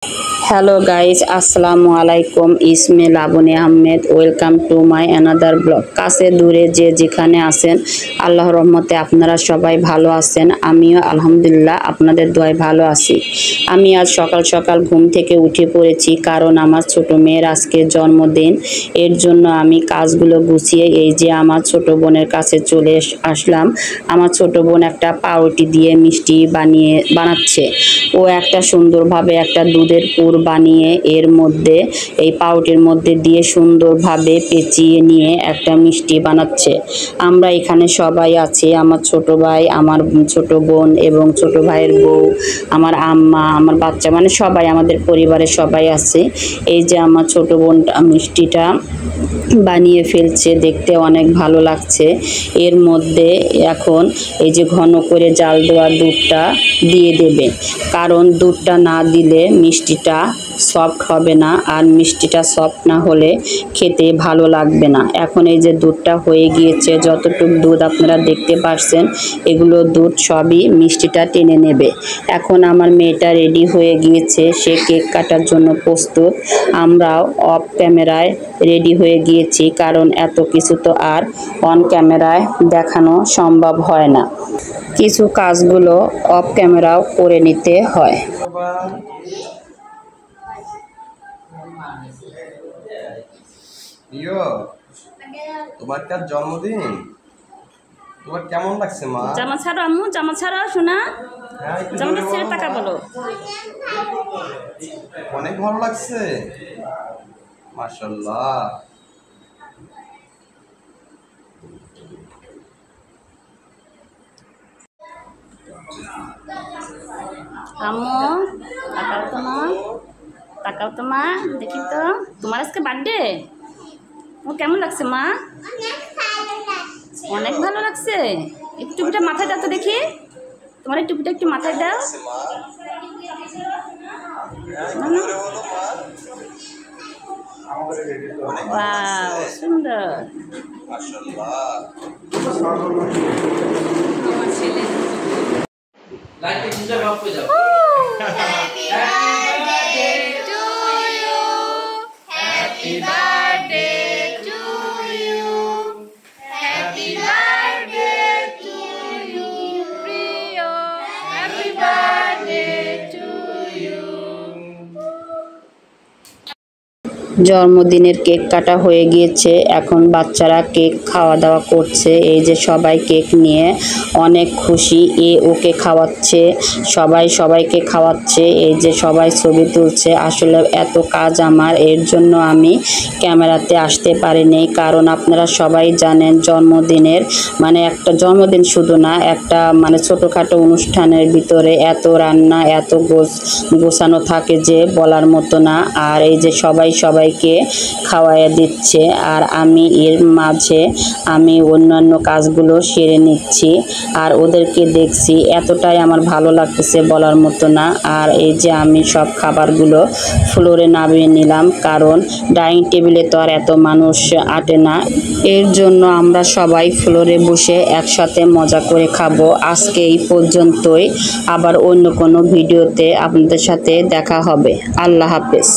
Hello guys, আসসালামু আলাইকুম। ইসমে Laboni Ahmed. Welcome to my another blog. কাছে দূরে যে যেখানে আছেন, আল্লাহর রহমতে আপনারা সবাই ভালো আছেন। আমিও আলহামদুলিল্লাহ আপনাদের দোয়ায় ভালো আছি। আমি আজ সকাল সকাল ঘুম থেকে উঠে পড়েছি, কারণ আমার ছোট মেয়ের আজকে জন্মদিন। এর জন্য আমি কাজগুলো গুছিয়ে এই যে আমার ছোট বোনের কাছে চলে আসলাম। আমার ছোট বোন একটা পাউরুটি দিয়ে মিষ্টি বানাচ্ছে। ও একটা সুন্দরভাবে একটা দুধের পুর বানিয়ে এর মধ্যে এই পাউরুটির মধ্যে দিয়ে সুন্দরভাবে পেঁচিয়ে নিয়ে একটা মিষ্টি বানাচ্ছে। আমরা এখানে সবাই আছি, আমার ছোট ভাই, আমার ছোট বোন এবং ছোট ভাইয়ের বউ, আমার আম্মা, আমার বাচ্চা, মানে সবাই, আমাদের পরিবারের সবাই আছে। এই যে আমার ছোট বোনটা মিষ্টিটা বানিয়ে ফেলছে, দেখতে অনেক ভালো লাগছে। এর মধ্যে এখন এই যে ঘন করে জাল দেওয়া দুধটা দিয়ে দেবে, কারণ দুধটা না দিলে মিষ্টিটা সফট হবে না, আর মিষ্টিটা সফট না হলে খেতে ভালো লাগবে না। এখন এই যে দুধটা হয়ে গিয়েছে, যতটুকু দুধ আপনারা দেখতে পাচ্ছেন, এগুলো দুধ সবই মিষ্টিটা টেনে নেবে। এখন আমার মেয়েটা রেডি হয়ে গিয়েছে, সে কেক কাটার জন্য প্রস্তুত। আমরাও অফ ক্যামেরায় রেডি হয়ে গিয়েছি, কারণ এত কিছু তো আর অন ক্যামেরায় দেখানো সম্ভব হয় না। কিছু কাজগুলো অফ ক্যামেরাও করে নিতে হয়। তোমার কার জন্মদিন, তোমার কেমন লাগছে মা? জামা ছাড়ো আম্মু, জামা ছাড়ো শোনা, জামাটা ছেড়ে টাকা বলো। অনেক ভালো লাগছে, মাশাআল্লাহ। আম্মু তাকাও তো মা, তাকাও তো মা, দেখি তো তোমার আজকে বার্থডে। ও কেমন লাগছে মা? অনেক ভালো লাগছে। একটু টুপিটা মাথায় দাও তো দেখি, তোমার এই টুপিটা একটু মাথায় দাও। ওয়াও, সুন্দর। জন্মদিনের কেক কাটা হয়ে গিয়েছে, এখন বাচ্চারা কেক খাওয়া দাওয়া করছে। এই যে সবাই কেক নিয়ে অনেক খুশি, ওকে খাওয়াচ্ছে, সবাই সবাইকে খাওয়াচ্ছে। এই যে সবাই ছবি তুলছে। আসলে এত কাজ আমার, এর জন্য আমি ক্যামেরাতে আসতে পারিনি, কারণ আপনারা সবাই জানেন জন্মদিনের মানে একটা জন্মদিন শুধু না, একটা মানে ছোটোখাটো অনুষ্ঠানের ভিতরে এত রান্না, এত গোছানো থাকে যে বলার মতো না। আর এই যে সবাই সবাইকে খাওয়াইয়া দিচ্ছে, আর আমি এর মাঝে আমি অন্যান্য কাজগুলো সেরে নিচ্ছি আর ওদেরকে দেখছি। এতটাই আমার ভালো লাগতেছে বলার মতো না। আর এই যে আমি সব খাবারগুলো ফ্লোরে নামিয়ে নিলাম, কারণ ডাইনিং টেবিলে তো আর এত মানুষ আটে না। এর জন্য আমরা সবাই ফ্লোরে বসে একসাথে মজা করে খাবো। আজকে এই পর্যন্তই, আবার অন্য কোনো ভিডিওতে আপনাদের সাথে দেখা হবে। আল্লাহ হাফেজ।